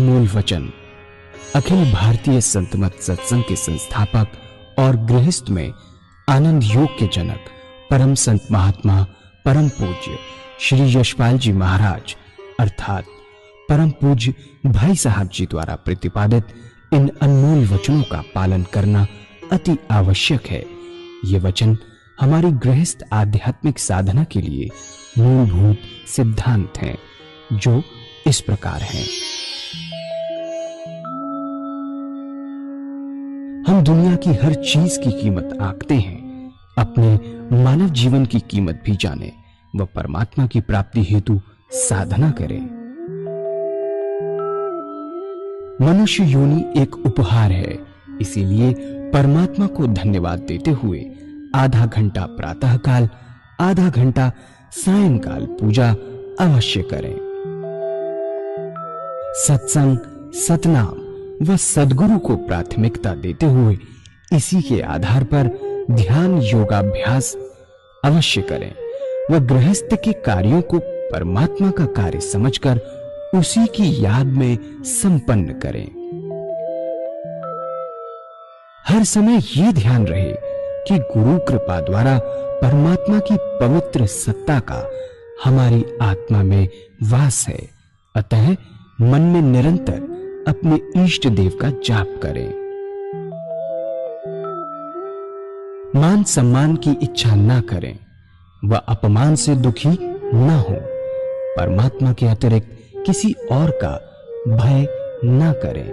अनमोल वचन अखिल भारतीय संत मत सत्संग के संस्थापक और गृहस्थ में आनंद योग के जनक परम संत महात्मा परम पूज्य श्री यशपाल जी महाराज अर्थात परम पूज्य भाई साहब जी द्वारा प्रतिपादित इन अनमोल वचनों का पालन करना अति आवश्यक है। ये वचन हमारी गृहस्थ आध्यात्मिक साधना के लिए मूलभूत सिद्धांत हैं, जो इस प्रकार हैं। हम दुनिया की हर चीज की कीमत आंकते हैं, अपने मानव जीवन की कीमत भी जाने व परमात्मा की प्राप्ति हेतु साधना करें। मनुष्य योनि एक उपहार है, इसीलिए परमात्मा को धन्यवाद देते हुए आधा घंटा प्रातःकाल, आधा घंटा सायंकाल पूजा अवश्य करें। सत्संग, सतनाम व सद्गुरु को प्राथमिकता देते हुए इसी के आधार पर ध्यान योगाभ्यास अवश्य करें व गृहस्थ के कार्यों को परमात्मा का कार्य समझकर उसी की याद में संपन्न करें। हर समय ये ध्यान रहे कि गुरु कृपा द्वारा परमात्मा की पवित्र सत्ता का हमारी आत्मा में वास है, अतः मन में निरंतर अपने इष्ट देव का जाप करें। मान सम्मान की इच्छा न करें व अपमान से दुखी न हो। परमात्मा के अतिरिक्त किसी और का भय न करें।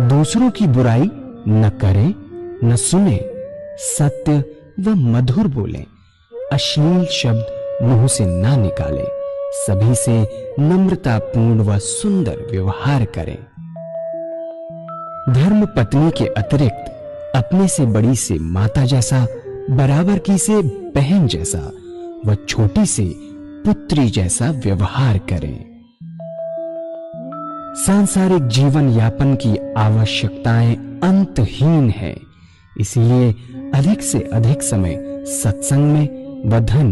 दूसरों की बुराई न करें, न सुने, सत्य व मधुर बोलें, अश्लील शब्द मुंह से ना निकालें, सभी से नम्रतापूर्ण व सुंदर व्यवहार करें। धर्म पत्नी के अतिरिक्त अपने से बड़ी से माता जैसा, बराबर की से बहन जैसा व छोटी से पुत्री जैसा व्यवहार करें। सांसारिक जीवन यापन की आवश्यकताएं अंतहीन है, इसलिए अधिक से अधिक समय सत्संग में व धन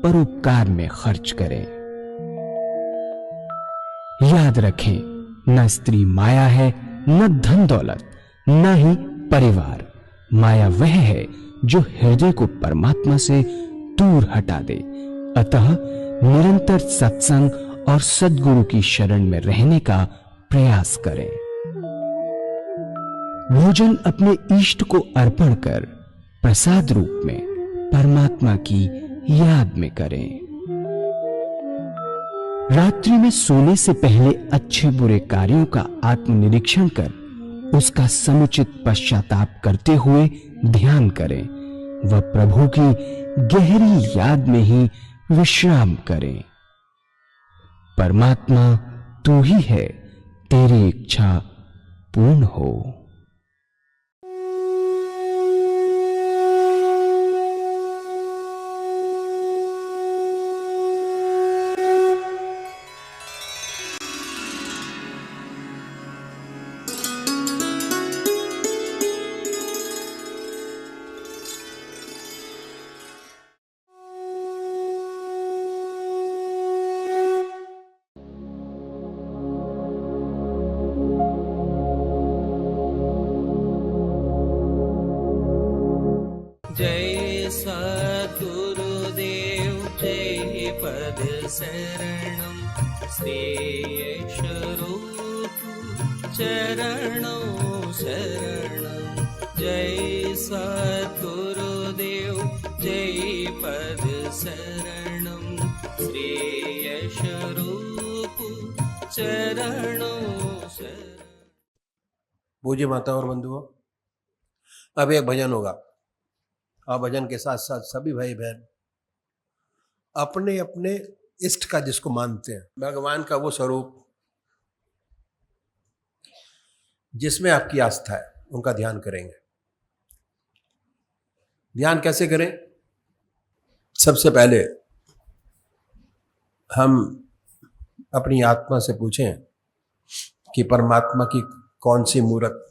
परोपकार में खर्च करें। याद रखें, न स्त्री माया है, न धन दौलत, न ही परिवार। माया वह है जो हृदय को परमात्मा से दूर हटा दे। अतः निरंतर सत्संग और सद्गुरु की शरण में रहने का प्रयास करें। भोजन अपने इष्ट को अर्पण कर प्रसाद रूप में परमात्मा की याद में करें। रात्रि में सोने से पहले अच्छे बुरे कार्यों का आत्मनिरीक्षण कर उसका समुचित पश्चाताप करते हुए ध्यान करें व प्रभु की गहरी याद में ही विश्राम करें। परमात्मा तू ही है, तेरी इच्छा पूर्ण हो। जय सद्गुरुदेव जय पद शरणम श्री स्वरूप चरणों शरणम। जय सद्गुरुदेव जय पद शरणम श्री स्वरूप चरणों शरणम। पूज्य माता और बंधुओं, अब एक भजन होगा और भजन के साथ साथ सभी भाई बहन अपने अपने इष्ट का जिसको मानते हैं, भगवान का वो स्वरूप जिसमें आपकी आस्था है, उनका ध्यान करेंगे। ध्यान कैसे करें? सबसे पहले हम अपनी आत्मा से पूछें कि परमात्मा की कौन सी मूरत,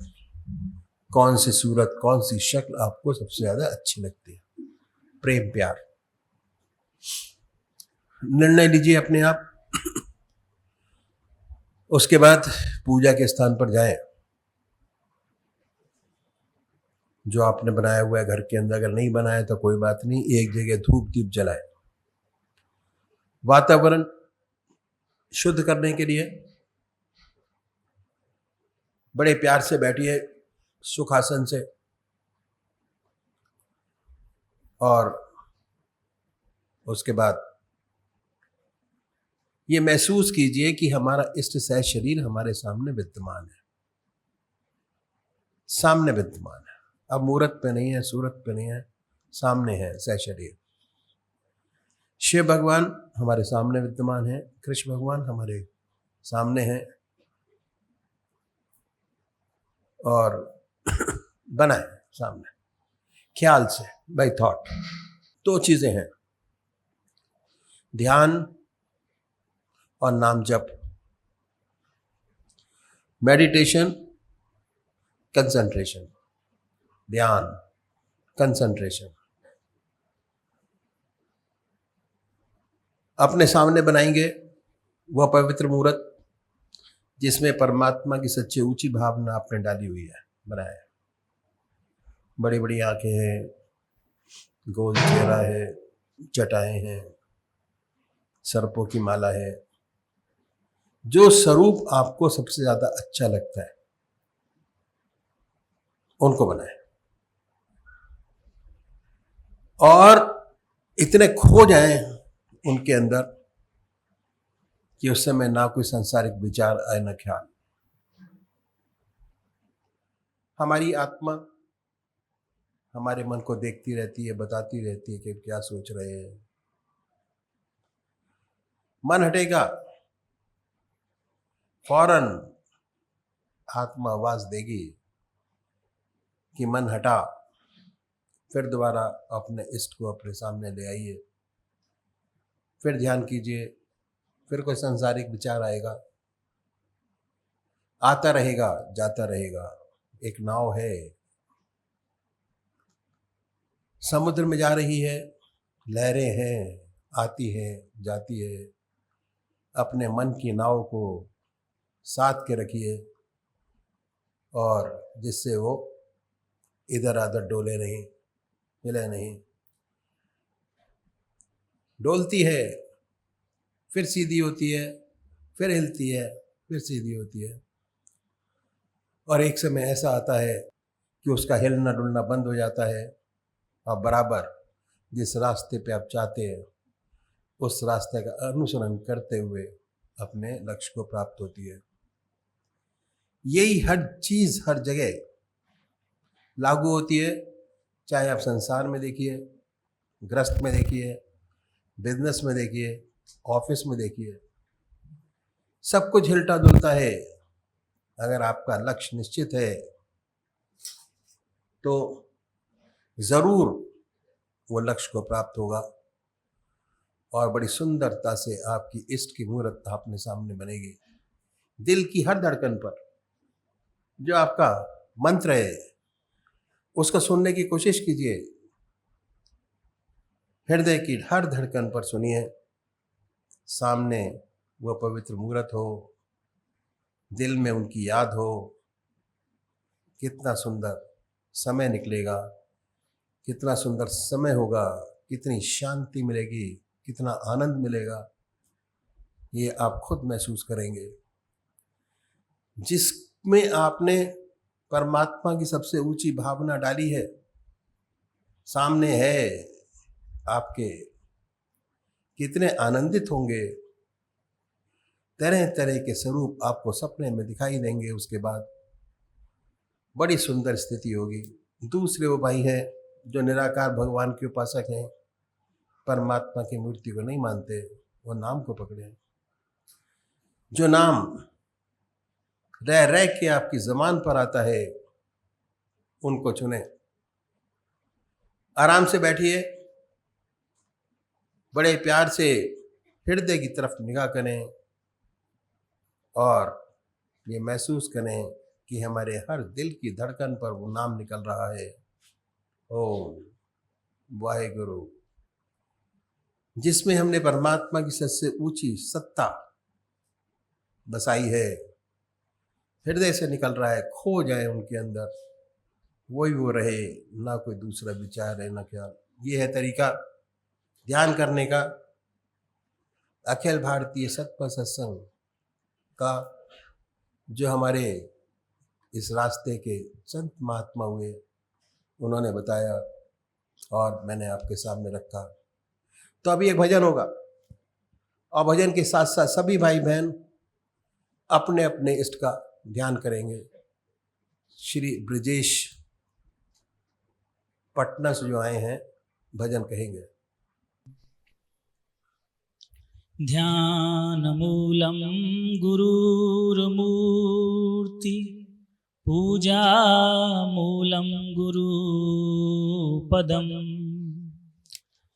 कौन सी सूरत, कौन सी शक्ल आपको सबसे ज्यादा अच्छी लगती है। प्रेम प्यार निर्णय लीजिए अपने आप। उसके बाद पूजा के स्थान पर जाएं, जो आपने बनाया हुआ है घर के अंदर, अगर नहीं बनाया तो कोई बात नहीं, एक जगह धूप दीप जलाए। वातावरण शुद्ध करने के लिए बड़े प्यार से बैठिए सुखासन से, और उसके बाद ये महसूस कीजिए कि हमारा इष्ट सह शरीर हमारे सामने विद्यमान है, सामने विद्यमान है। अब मूर्त पे नहीं है, सूरत पे नहीं है, सामने है सह शरीर। शिव भगवान हमारे सामने विद्यमान है, कृष्ण भगवान हमारे सामने हैं, और बना है सामने ख्याल से, बाय थॉट। दो चीजें हैं, ध्यान और नाम जप। मेडिटेशन, कंसंट्रेशन, ध्यान, कंसंट्रेशन। अपने सामने बनाएंगे वह पवित्र मूर्त जिसमें परमात्मा की सच्ची ऊंची भावना आपने डाली हुई है, बनाया। बड़ी बड़ी आंखें हैं, गोल चेहरा है, जटाएं हैं, सर्पों की माला है। जो स्वरूप आपको सबसे ज्यादा अच्छा लगता है उनको बनाए, और इतने खो जाएं उनके अंदर कि उस समय ना कोई सांसारिक विचार आए, न ख्याल। हमारी आत्मा हमारे मन को देखती रहती है, बताती रहती है कि क्या सोच रहे हैं। मन हटेगा, फौरन आत्मा आवाज देगी कि मन हटा, फिर दोबारा अपने इष्ट को अपने सामने ले आइए, फिर ध्यान कीजिए। फिर कोई सांसारिक विचार आएगा, आता रहेगा, जाता रहेगा। एक नाव है, समुद्र में जा रही है, लहरें हैं, आती है, जाती है। अपने मन की नाव को साथ के रखिए, और जिससे वो इधर उधर डोले नहीं, हिले नहीं। डोलती है, फिर सीधी होती है, फिर हिलती है, फिर सीधी होती है, और एक समय ऐसा आता है कि उसका हिलना डुलना बंद हो जाता है, और बराबर जिस रास्ते पे आप चाहते हैं उस रास्ते का अनुसरण करते हुए अपने लक्ष्य को प्राप्त होती है। यही हर चीज हर जगह लागू होती है, चाहे आप संसार में देखिए, गृहस्थ में देखिए, बिजनेस में देखिए, ऑफिस में देखिए, सब कुछ हिलता डुलता है। अगर आपका लक्ष्य निश्चित है तो जरूर वो लक्ष्य को प्राप्त होगा, और बड़ी सुंदरता से आपकी इष्ट की मूर्त अपने सामने बनेगी। दिल की हर धड़कन पर जो आपका मंत्र है उसको सुनने की कोशिश कीजिए। हृदय की हर धड़कन पर सुनिए, सामने वो पवित्र मूर्त हो, दिल में उनकी याद हो। कितना सुंदर समय निकलेगा, कितना सुंदर समय होगा, कितनी शांति मिलेगी, कितना आनंद मिलेगा, ये आप खुद महसूस करेंगे। जिसमें आपने परमात्मा की सबसे ऊंची भावना डाली है, सामने है आपके, कितने आनंदित होंगे। तरह तरह के स्वरूप आपको सपने में दिखाई देंगे। उसके बाद बड़ी सुंदर स्थिति होगी। दूसरे वो भाई हैं जो निराकार भगवान के उपासक हैं, परमात्मा की मूर्ति को नहीं मानते, वो नाम को पकड़े। जो नाम रह रह के आपकी जबान पर आता है उनको चुने। आराम से बैठिए, बड़े प्यार से हृदय की तरफ निगाह करें, और ये महसूस करें कि हमारे हर दिल की धड़कन पर वो नाम निकल रहा है, ओम वाहेगुरु, जिसमें हमने परमात्मा की सबसे ऊंची सत्ता बसाई है, हृदय से निकल रहा है, खो जाए उनके अंदर, वही वो रहे, ना कोई दूसरा विचार है ना क्या। ये है तरीका ध्यान करने का। अखिल भारतीय सत्संग सत्संग का जो हमारे इस रास्ते के संत महात्मा हुए, उन्होंने बताया और मैंने आपके सामने रखा। तो अभी एक भजन होगा और भजन के साथ साथ सभी भाई बहन अपने अपने इष्ट का ध्यान करेंगे। श्री ब्रजेश पटना से जो आए हैं भजन कहेंगे। ध्यानमूलं गुरुर्मूर्ति पूजामूलं गुरुपदं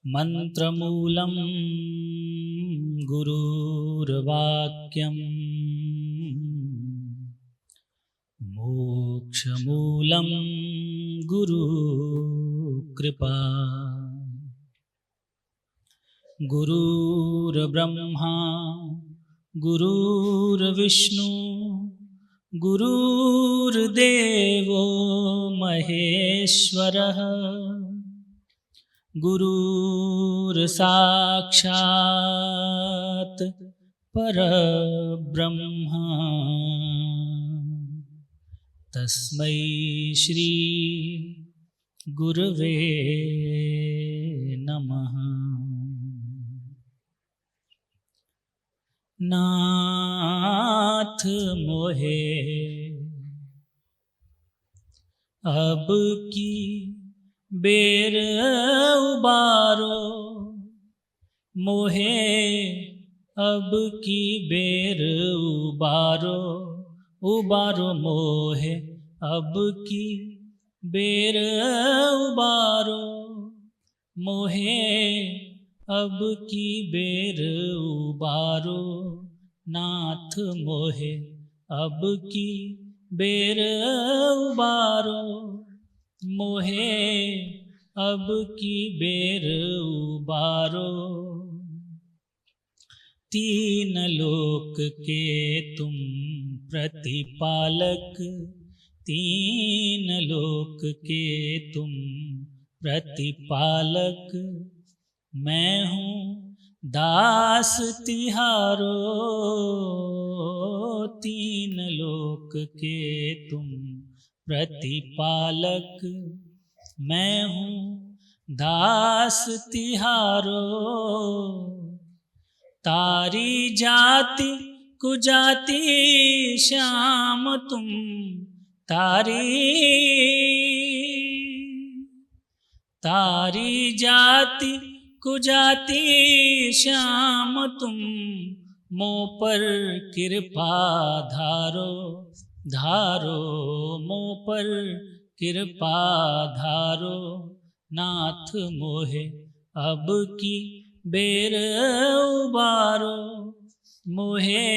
मन्त्रमूलं गुरुर्वाक्यं मोक्षमूलं गुरुकृपा। गुरुर्ब्रह्मा गुरुर्विष्णु गुरुर्देवो महेश्वरः गुरुर्साक्षात् परब्रह्मा तस्मै श्री गुरवे नमः। नाथ मोहे अब की बेर उबारो, मोहे अब की बेर उबारो, उबारो मोहे अब की बेर उबारो, मोहे अब की बेर उबारो। नाथ मोहे अब की बेर उबारो, मोहे अब की बेर उबारो। तीन लोक के तुम प्रतिपालक, तीन लोक के तुम प्रतिपालक, मैं हूँ दास तिहारो। तीन लोक के तुम प्रतिपालक, मैं हूँ दास तिहारो। तारी जाति कुजाति श्याम तुम, तारी जाति कुजाति श्याम तुम, मों पर कृपा धारो, धारो मों पर कृपा धारो। नाथ मोहे अब की बेर उबारो, मोहे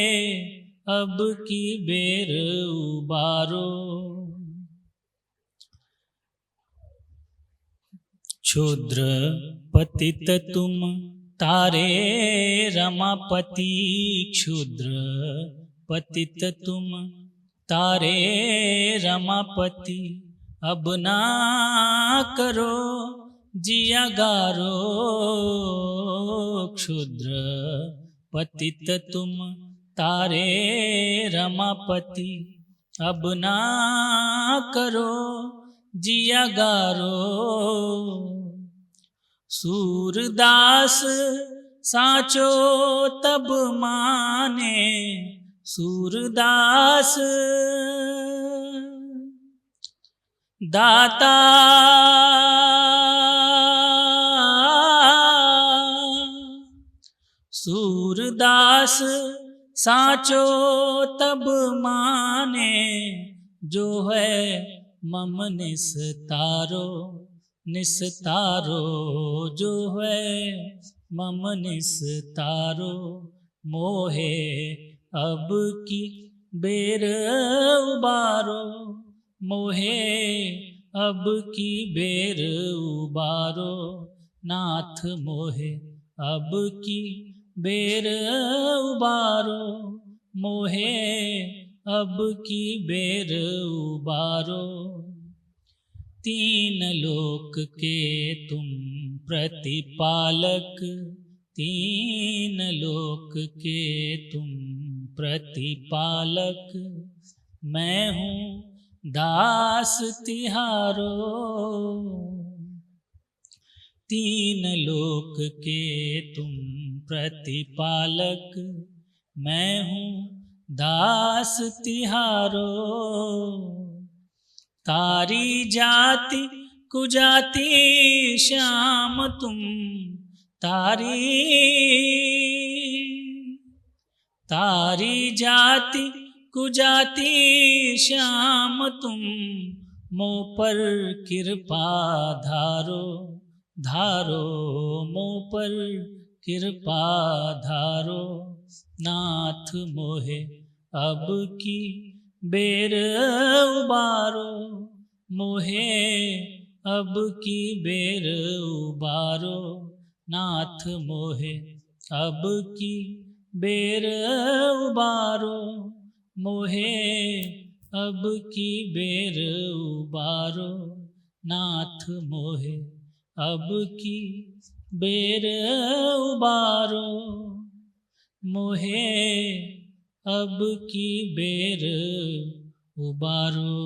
अब की बेर उबारो। क्षुद्र पतित तुम तारे रमापति, क्षुद्र पतित तुम तारे रमापति, अब ना करो जिया गारो। क्षुद्र पतित तुम तारे रमापति, अब ना करो जिया गारो। सूरदास साचो तब माने, सूरदास दाता सूरदास साचो तब माने, जो है मम निस्तारो, निस्तारो जो है मम निस्तारो। मोहे अब की बेर उबारो, मोहे अब की बेर उबारो। नाथ मोहे अब की बेर उबारो, मोहे अब की बेर उबारो। तीन लोक के तुम प्रतिपालक, तीन लोक के तुम प्रतिपालक, मैं हूँ दास तिहारो। तीन लोक के तुम प्रतिपालक, मैं हूँ दास तिहारो। तारी जाति कुजाति श्याम तुम, तारी जाति कुजाति श्याम तुम, मुँह पर कृपा धारो, धारो मुँह पर कृपा धारो। नाथ मोहे अब की बेर उबारो, मोहे अब की बेर उबारो। नाथ मोहे अब की बेर उबारो, मोहे अब की बेर उबारो। नाथ मोहे अब की बेर उबारो, मोहे अब की बेर उबारो।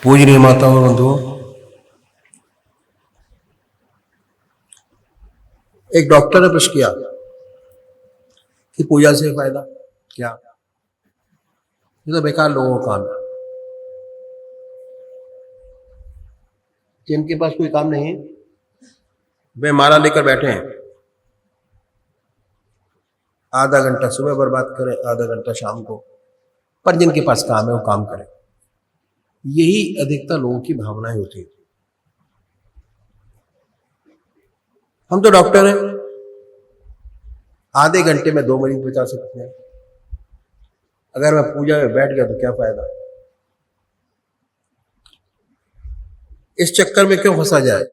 पूजनीय माताओं और बंधुओं, एक डॉक्टर ने प्रश्न किया कि पूजा से फायदा क्या? ये तो बेकार लोगों का काम है, जिनके पास कोई काम नहीं वे माला लेकर बैठे हैं, आधा घंटा सुबह बर्बाद करें, आधा घंटा शाम को, पर जिनके पास काम है वो काम करें। यही अधिकतर लोगों की भावनाएं होती है। हम तो डॉक्टर हैं, आधे घंटे में 2 मरीज बचा सकते हैं। अगर मैं पूजा में बैठ गया तो क्या फायदा? इस चक्कर में क्यों फंसा जाए?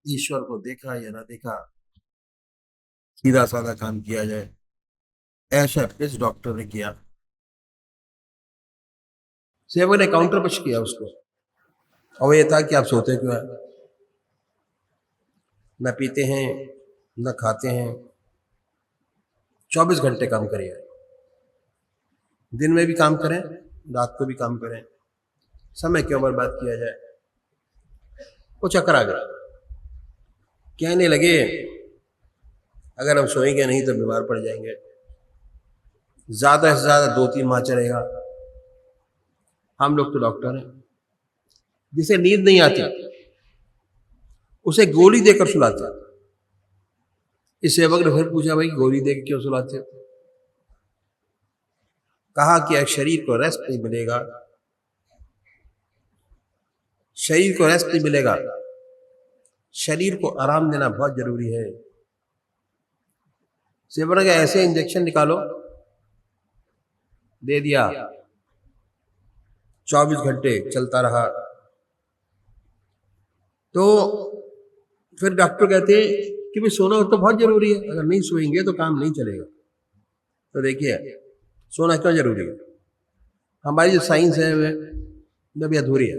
ईश्वर को देखा या ना देखा, सीधा साधा काम किया जाए, ऐसा इस डॉक्टर ने किया। सेवक ने काउंटर पर किया उसको, और ये था कि आप सोते क्यों हैं? न पीते हैं न खाते हैं, 24 घंटे काम करिए। दिन में भी काम करें, रात को भी काम करें, समय क्यों बर्बाद किया जाए? वो चक्कर आ गया, कहने लगे अगर हम सोएंगे नहीं तो बीमार पड़ जाएंगे, ज्यादा से ज्यादा 2-3 माह चलेगा। हम लोग तो डॉक्टर हैं, जिसे नींद नहीं आती उसे गोली देकर सुलाते। इस सेवक ने फिर पूछा, भाई गोली देकर क्यों सुलाते हो? कहा कि एक शरीर को रेस्ट नहीं मिलेगा, शरीर को रेस्ट नहीं मिलेगा, शरीर को आराम देना बहुत जरूरी है। सेवक ने कहा, ऐसे इंजेक्शन निकालो। दे दिया, 24 घंटे चलता रहा। तो फिर डॉक्टर कहते कि भाई सोना तो बहुत जरूरी है, अगर नहीं सोएंगे तो काम नहीं चलेगा। तो देखिए सोना क्यों जरूरी है। हमारी जो साइंस है वह भी अधूरी है।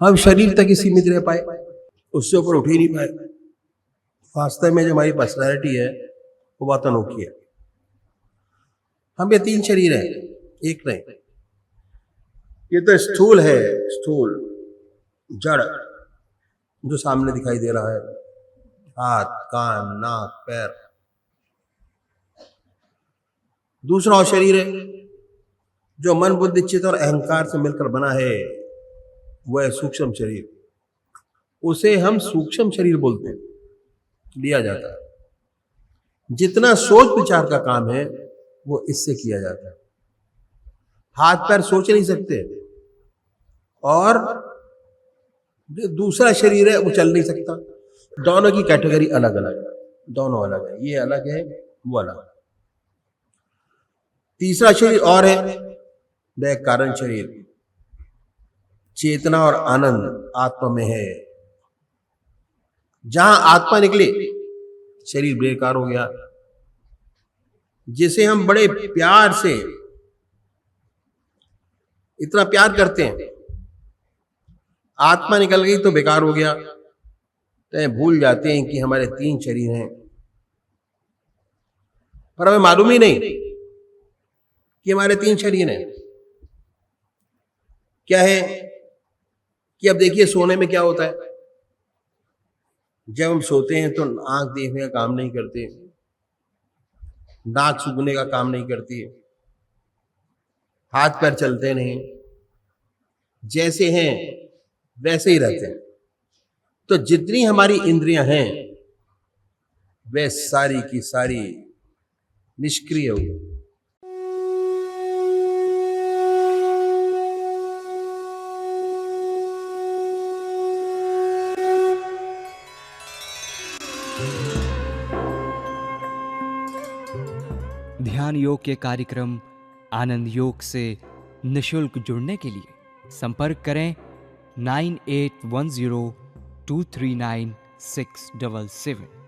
हम शरीर तक ही सीमित रह पाए, उससे ऊपर उठ ही नहीं पाए। वास्तव में जो हमारी पर्सनैलिटी है वो बात अनोखी है। हम ये 3 शरीर है, एक नहीं। ये तो स्थूल है, स्थूल जड़ जो सामने दिखाई दे रहा है, हाथ, कान, नाक, पैर। दूसरा और शरीर है जो मन, बुद्धि, चित्त और अहंकार से मिलकर बना है, वह है सूक्ष्म शरीर। उसे हम सूक्ष्म शरीर बोलते हैं, लिया जाता है। जितना सोच विचार का काम है वो इससे किया जाता है। हाथ पैर सोच नहीं सकते, और जो दूसरा शरीर है वो चल नहीं सकता। दोनों की कैटेगरी अलग अलग है, दोनों अलग है। ये अलग है, वो अलग है। तीसरा शरीर और है, वह कारण शरीर। चेतना और आनंद आत्मा में है। जहां आत्मा निकली शरीर बेकार हो गया। जिसे हम बड़े प्यार से इतना प्यार करते हैं, आत्मा निकल गई तो बेकार हो गया। तो भूल जाते हैं कि हमारे 3 शरीर हैं, पर हमें मालूम ही नहीं कि हमारे 3 शरीर हैं। क्या है कि अब देखिए सोने में क्या होता है। जब हम सोते हैं तो आंख देखने का काम नहीं करती, नाक सूंघने का काम नहीं करती, हाथ पैर चलते नहीं, जैसे हैं वैसे ही रहते हैं। तो जितनी हमारी इंद्रियां हैं वे सारी की सारी निष्क्रिय हो गई। ध्यान योग के कार्यक्रम आनंद योग से निशुल्क जुड़ने के लिए संपर्क करें 9810239677।